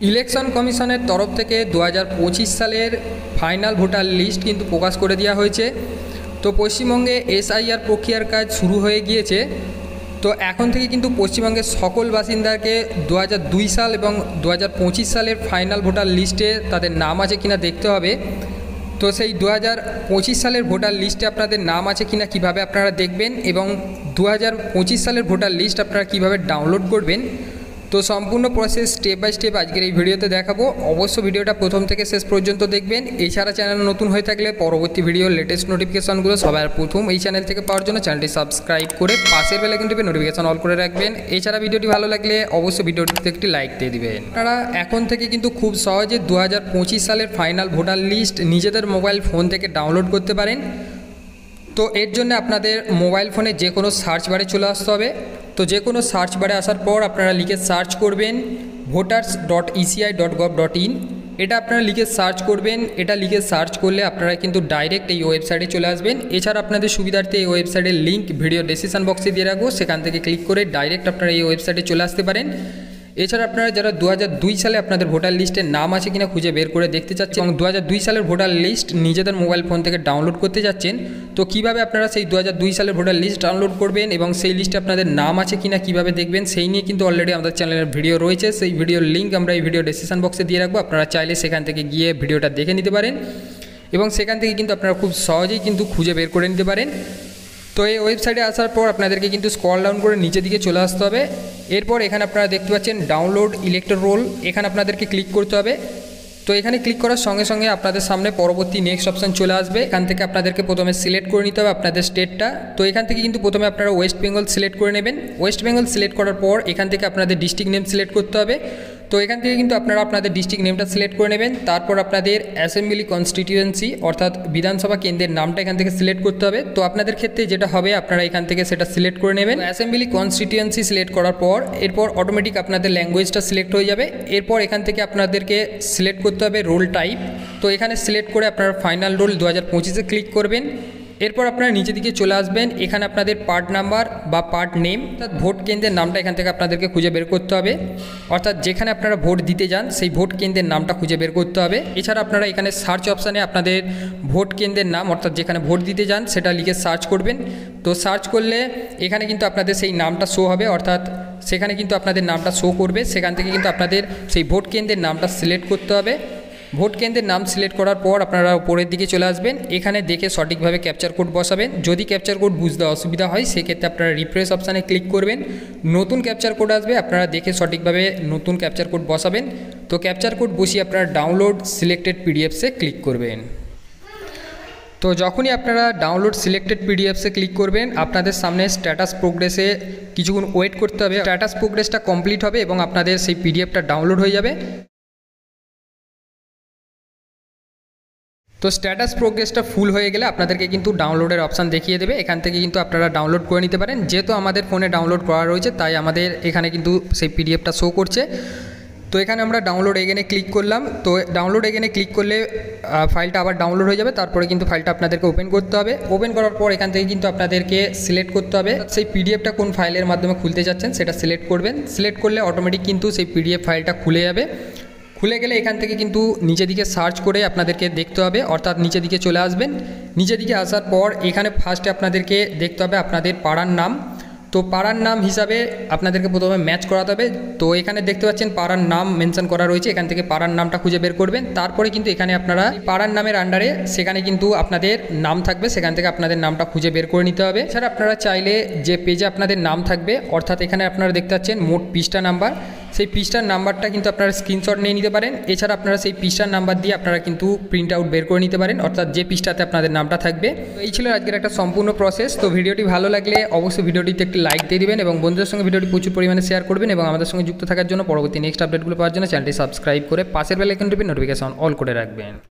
Election কমিশনের তরফ থেকে 2025 সালের ফাইনাল ভোটার লিস্ট কিন্তু প্রকাশ করে দেওয়া হয়েছে। তো পশ্চিমবঙ্গে এসআইআর প্রক্রিয়ার কাজ শুরু হয়ে গিয়েছে। তো এখন থেকে কিন্তু পশ্চিমবঙ্গের সকল বাসিন্দাকে 2002 সাল এবং 2025 সালের ফাইনাল ভোটার লিস্টে তাদের নাম আছে কিনা দেখতে হবে। তো সেই 2025 সালের ভোটার লিস্টে আপনাদের নাম আছে কিনা কিভাবে আপনারা দেখবেন এবং 2025 সালের ভোটার লিস্ট আপনারা কিভাবে ডাউনলোড করবেন, তো সম্পূর্ণ প্রসেস স্টেপ বাই স্টেপ আজকের এই ভিডিওতে দেখাবো। অবশ্য ভিডিওটা প্রথম থেকে শেষ পর্যন্ত দেখবেন। এছাড়া চ্যানেল নতুন হয়ে থাকলে পরবর্তী ভিডিওর লেটেস্ট নোটিফিকেশনগুলো সবার প্রথম এই চ্যানেল থেকে পাওয়ার জন্য চ্যানেলটি সাবস্ক্রাইব করে পাশের বেল আইকনটিতে নোটিফিকেশন অল করে রাখবেন। এছাড়া ভিডিওটি ভালো লাগলে অবশ্যই ভিডিওটিতে একটি লাইক দিয়ে দিবেন। আপনারা এখন থেকে কিন্তু খুব সহজে 2025 সালের ফাইনাল ভোটার লিস্ট নিজেদের মোবাইল ফোন থেকে ডাউনলোড করতে পারেন। তো এর জন্য আপনাদের মোবাইল ফোনে যে কোনো সার্চ বারে চলে আসতে হবে। তো যে কোনো সার্চ বারে আসার পর আপনারা লিখে সার্চ করবেন voters.eci.gov.in। এটা আপনারা লিখে সার্চ করবেন। এটা লিখে সার্চ করলে আপনারা কিন্তু ডাইরেক্ট এই ওয়েবসাইটে চলে আসবেন। এছাড়া আপনাদের সুবিধার্থে এই ওয়েবসাইটের লিঙ্ক ভিডিও ডেসক্রিপশন বক্সে দিয়ে রাখবো, সেখান থেকে ক্লিক করে ডাইরেক্ট আপনারা এই ওয়েবসাইটে চলে আসতে পারেন। এছাড়া আপনারা যারা 2002 সালে আপনাদের ভোটার লিস্টে নাম আছে কিনা খুঁজে বের করে দেখতে চাচ্ছেন এবং 2002 সালের ভোটার লিস্ট নিজেদের মোবাইল ফোন থেকে ডাউনলোড করতে যাচ্ছেন, তো কিভাবে আপনারা সেই 2002 সালের ভোটার লিস্ট ডাউনলোড করবেন এবং সেই লিস্টে আপনাদের নাম আছে কিনা কিভাবে দেখবেন, সেই নিয়ে কিন্তু অলরেডি আমাদের চ্যানেলের ভিডিও রয়েছে। সেই ভিডিওর লিঙ্ক আমরা এই ভিডিও ডেসক্রিপশন বক্সে দিয়ে রাখবো। আপনারা চাইলে সেখান থেকে গিয়ে ভিডিওটা দেখে নিতে পারেন এবং সেখান থেকে কিন্তু আপনারা খুব সহজেই কিন্তু খুঁজে বের করে নিতে পারেন। তো এই ওয়েবসাইটে আসার পর আপনাদেরকে কিন্তু স্ক্রল ডাউন করে নিচের দিকে চলে আসতে হবে। এরপর এখানে আপনারা দেখতে পাচ্ছেন ডাউনলোড ইলেক্টর রোল, এখানে আপনাদেরকে ক্লিক করতে হবে। তো এখানে ক্লিক করার সঙ্গে সঙ্গে আপনাদের সামনে পরবর্তী নেক্সট অপশান চলে আসবে। এখান থেকে আপনাদেরকে প্রথমে সিলেক্ট করে নিতে হবে আপনাদের স্টেটটা। তো এখান থেকে কিন্তু প্রথমে আপনারা ওয়েস্ট বেঙ্গল সিলেক্ট করে নেবেন। ওয়েস্ট বেঙ্গল সিলেক্ট করার পর এখান থেকে আপনাদের ডিস্ট্রিক্ট নেম সিলেক্ট করতে হবে। তো এখান থেকে কিন্তু আপনারা আপনাদের ডিস্ট্রিক্ট নেমটা সিলেক্ট করে নেবেন। তারপর আপনাদের অ্যাসেম্বলি কনস্টিটিউয়েন্সি অর্থাৎ বিধানসভা কেন্দ্রের নামটা এখান থেকে সিলেক্ট করতে হবে। তো আপনাদের ক্ষেত্রে যেটা হবে আপনারা এখান থেকে সেটা সিলেক্ট করে নেবেন। অ্যাসেম্বলি কনস্টিটিউয়েন্সি সিলেক্ট করার পর এরপর অটোমেটিক আপনাদের ল্যাঙ্গুয়েজটা সিলেক্ট হয়ে যাবে। এরপর এখান থেকে আপনাদেরকে সিলেক্ট করতে হবে রোল টাইপ। তো এখানে সিলেক্ট করে আপনারা ফাইনাল রোল 2025-এ ক্লিক করবেন। এরপর আপনারা নিচের দিকে চলে আসবেন। এখানে আপনাদের পার্ট নাম্বার বা পার্ট নেম অর্থাৎ ভোট কেন্দ্রের নামটা এখান থেকে আপনাদেরকে খুঁজে বের করতে হবে, অর্থাৎ যেখানে আপনারা ভোট দিতে যান সেই ভোট কেন্দ্রের নামটা খুঁজে বের করতে হবে। এছাড়া আপনারা এখানে সার্চ অপশানে আপনাদের ভোট কেন্দ্রের নাম অর্থাৎ যেখানে ভোট দিতে যান সেটা লিখে সার্চ করবেন। তো সার্চ করলে এখানে কিন্তু আপনাদের সেই নামটা শো হবে, অর্থাৎ সেখানে কিন্তু আপনাদের নামটা শো করবে। সেখান থেকে কিন্তু আপনাদের সেই ভোট কেন্দ্রের নামটা সিলেক্ট করতে হবে। ভোট কেন্দ্রের নাম সিলেক্ট করার পর আপনারা উপরের দিকে চলে আসবেন। এখানে দেখে সঠিকভাবে ক্যাপচার কোড বসাবেন। যদি ক্যাপচার কোড বুঝতে অসুবিধা হয় সেক্ষেত্রে আপনারা রিফ্রেশ অপশানে ক্লিক করবেন। নতুন ক্যাপচার কোড আসবে, আপনারা দেখে সঠিকভাবে নতুন ক্যাপচার কোড বসাবেন। তো ক্যাপচার কোড বসিয়ে আপনারা ডাউনলোড সিলেক্টেড পিডিএফসে ক্লিক করবেন। তো যখনই আপনারা ডাউনলোড সিলেক্টেড পিডিএফসে ক্লিক করবেন আপনাদের সামনে স্ট্যাটাস প্রোগ্রেসে কিছুক্ষণ ওয়েট করতে হবে। স্ট্যাটাস প্রোগ্রেসটা কমপ্লিট হবে এবং আপনাদের সেই পিডিএফটা ডাউনলোড হয়ে যাবে। তো স্ট্যাটাস প্রোগ্রেসটা ফুল হয়ে গেলে আপনাদেরকে কিন্তু ডাউনলোডের অপশান দেখিয়ে দেবে। এখান থেকে কিন্তু আপনারা ডাউনলোড করে নিতে পারেন। যেহেতু আমাদের ফোনে ডাউনলোড করা রয়েছে তাই আমাদের এখানে কিন্তু সেই পিডিএফটা শো করছে। তো এখানে আমরা ডাউনলোড এগেনে ক্লিক করলাম। তো ডাউনলোড এগেনে ক্লিক করলে ফাইলটা আবার ডাউনলোড হয়ে যাবে। তারপরে কিন্তু ফাইলটা আপনাদেরকে ওপেন করতে হবে। ওপেন করার পর এখান থেকে কিন্তু আপনাদেরকে সিলেক্ট করতে হবে সেই পিডিএফটা কোন ফাইলের মাধ্যমে খুলতে যাচ্ছেন সেটা সিলেক্ট করবেন। সিলেক্ট করলে অটোমেটিক কিন্তু সেই পিডিএফ ফাইলটা খুলে যাবে। খুলে গেলে এখান থেকে কিন্তু নিচের দিকে সার্চ করে আপনাদেরকে দেখতে হবে, অর্থাৎ নিচের দিকে চলে আসবেন। নিচের দিকে আসার পর এখানে ফার্স্টে আপনাদেরকে দেখতে হবে আপনাদের পাড়ার নাম। তো পাড়ার নাম হিসাবে আপনাদেরকে প্রথমে ম্যাচ করাতে হবে। তো এখানে দেখতে পাচ্ছেন পাড়ার নাম মেনশন করা রয়েছে, এখান থেকে পাড়ার নামটা খুঁজে বের করবেন। তারপরে কিন্তু এখানে আপনারা পাড়ার নামের আন্ডারে সেখানে কিন্তু আপনাদের নাম থাকবে, সেখান থেকে আপনাদের নামটা খুঁজে বের করে নিতে হবে। এছাড়া আপনারা চাইলে যে পেজে আপনাদের নাম থাকবে, অর্থাৎ এখানে আপনারা দেখতে পাচ্ছেন মোট পৃষ্ঠা নাম্বার, সেই পৃষ্ঠার নাম্বারটা কিন্তু আপনারা স্ক্রিনশট নিয়ে নিতে পারেন। এছাড়া আপনারা সেই পৃষ্ঠার নাম্বার দিয়ে আপনারা কিন্তু প্রিন্ট আউট বের করে নিতে পারেন, অর্থাৎ যে পৃষ্ঠাতে আপনাদের নামটা থাকবে। তো এই ছিল আজকের একটা সম্পূর্ণ প্রসেস। তো ভিডিওটি ভালো লাগলে অবশ্যই ভিডিওটিতে একটি লাইক দিয়ে দিবেন এবং বন্ধুদের সঙ্গে ভিডিওটি প্রচুর পরিমাণে শেয়ার করবেন এবং আমাদের সঙ্গে যুক্ত থাকার জন্য পরবর্তী নেক্সট আপডেটগুলো পাওয়ার জন্য চ্যানেলটি সাবস্ক্রাইব করে পাশের বেল আইকনটি নোটিফিকেশন অল করে রাখবেন।